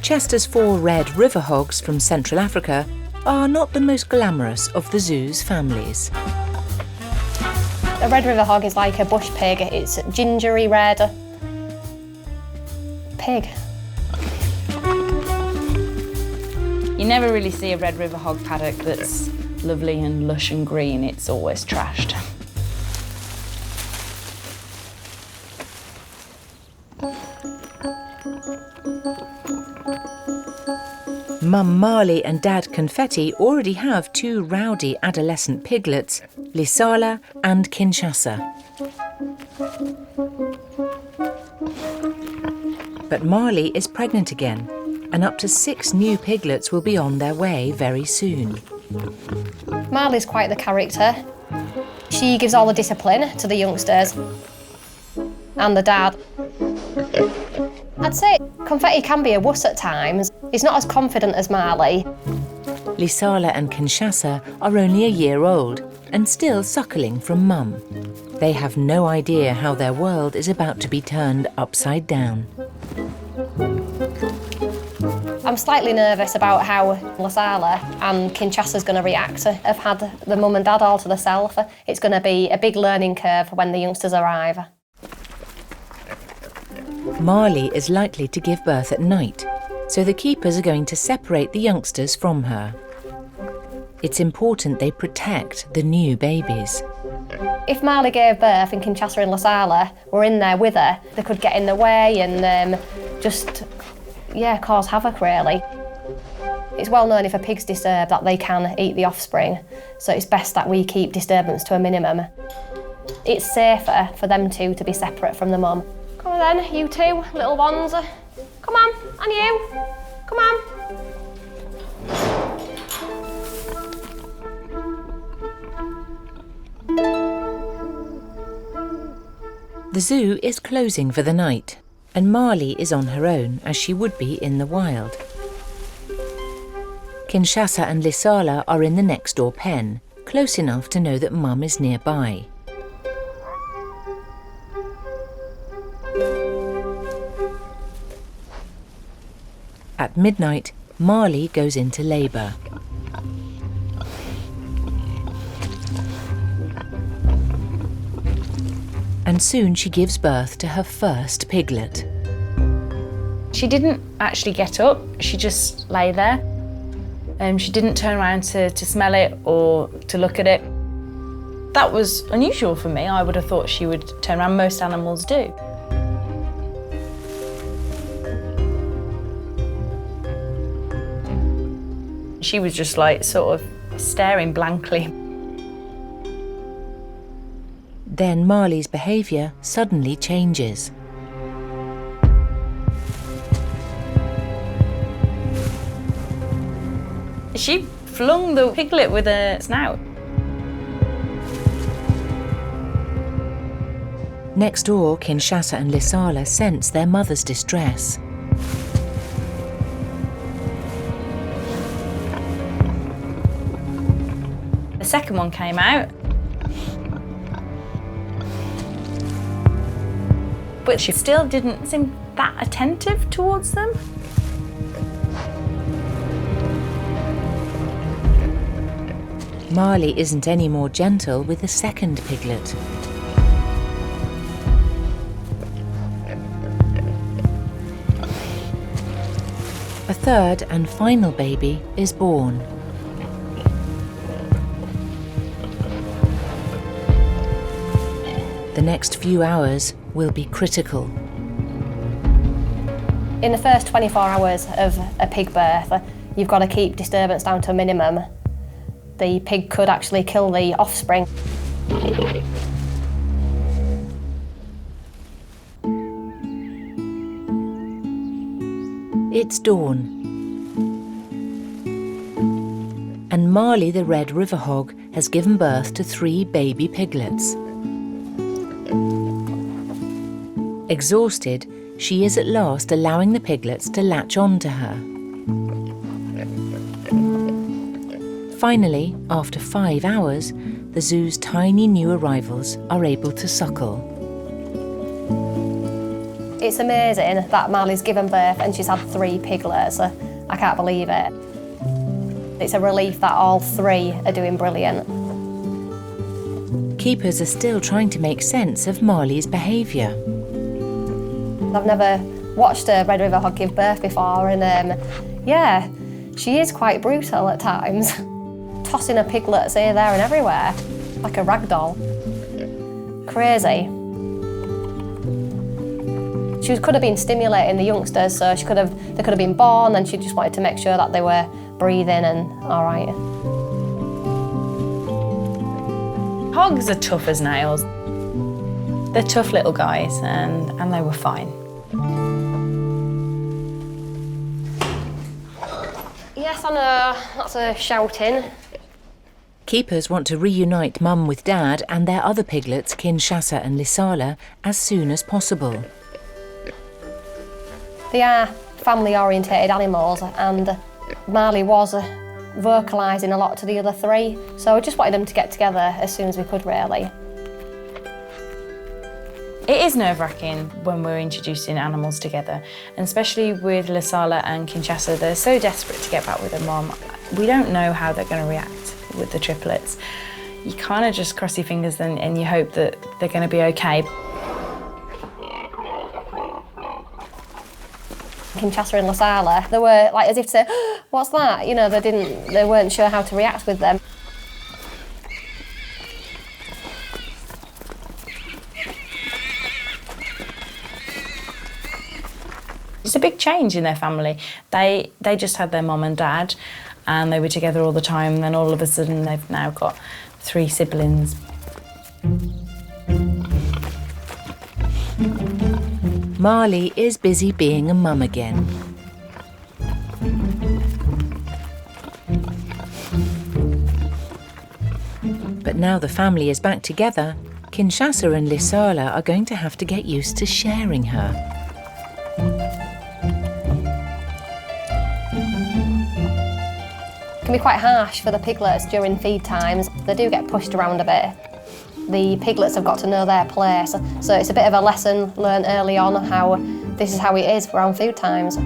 Chester's 4 red river hogs from Central Africa are not the most glamorous of the zoo's families. A red river hog is like a bush pig. It's gingery red pig. You never really see a red river hog paddock that's lovely and lush and green. It's always trashed. Mum Marley and Dad Confetti already have 2 rowdy adolescent piglets, Lisala and Kinshasa. But Marley is pregnant again, and up to 6 new piglets will be on their way very soon. Marley's quite the character. She gives all the discipline to the youngsters and the dad. I'd say Confetti can be a wuss at times. He's not as confident as Marley. Lisala and Kinshasa are only a year old and still suckling from Mum. They have no idea how their world is about to be turned upside down. I'm slightly nervous about how Lisala and Kinshasa's going to react. Have had the mum and dad all to themselves. It's going to be a big learning curve when the youngsters arrive. Marley is likely to give birth at night, so the keepers are going to separate the youngsters from her. It's important they protect the new babies. If Marley gave birth and Kinshasa and Lisala were in there with her, they could get in the way and cause havoc, really. It's well known if a pig's disturbed that they can eat the offspring, so it's best that we keep disturbance to a minimum. It's safer for them two to be separate from the mum. Come on then, you two, little ones. Come on, and you. Come on. The zoo is closing for the night, and Marley is on her own as she would be in the wild. Kinshasa and Lisala are in the next door pen, close enough to know that Mum is nearby. At midnight, Marley goes into labour. And soon she gives birth to her first piglet. She didn't actually get up, she just lay there. She didn't turn around to smell it or to look at it. That was unusual for me. I would have thought she would turn around. Most animals do. She was just like sort of staring blankly. Then Marley's behaviour suddenly changes. She flung the piglet with a snout. Next door, Kinshasa and Lisala sense their mother's distress. The second one came out. But she still didn't seem that attentive towards them. Marley isn't any more gentle with the second piglet. A third and final baby is born. The next few hours will be critical. In the first 24 hours of a pig birth, you've got to keep disturbance down to a minimum. The pig could actually kill the offspring. It's dawn. And Marley the red river hog has given birth to 3 baby piglets. Exhausted, she is at last allowing the piglets to latch on to her. Finally, after 5 hours, the zoo's tiny new arrivals are able to suckle. It's amazing that Marley's given birth and she's had 3 piglets. I can't believe it. It's a relief that all 3 are doing brilliant. Keepers are still trying to make sense of Marley's behaviour. I've never watched a Red River hog give birth before, and yeah, she is quite brutal at times. Tossing her piglets here, there and everywhere, like a rag doll. Crazy. She could have been stimulating the youngsters, so they could have been born, and she just wanted to make sure that they were breathing and all right. Hogs are tough as nails. They're tough little guys, and they were fine. Yes, I know, that's a shouting. Keepers want to reunite Mum with Dad and their other piglets, Kinshasa and Lisala, as soon as possible. They are family-orientated animals, and Marley was vocalising a lot to the other 3, so we just wanted them to get together as soon as we could, really. It is nerve-wracking when we're introducing animals together, and especially with Lisala and Kinshasa. They're so desperate to get back with their mum. We don't know how they're going to react with the triplets. You kind of just cross your fingers and you hope that they're going to be okay. Kinshasa and Lisala, they were like as if to say, oh, what's that? You know, they weren't sure how to react with them. It's a big change in their family. They just had their mum and dad, and they were together all the time, and then all of a sudden they've now got 3 siblings. Marley is busy being a mum again. But now the family is back together, Kinshasa and Lisala are going to have to get used to sharing her. It can be quite harsh for the piglets during feed times. They do get pushed around a bit. The piglets have got to know their place, so it's a bit of a lesson learned early on how this is how it is around food times.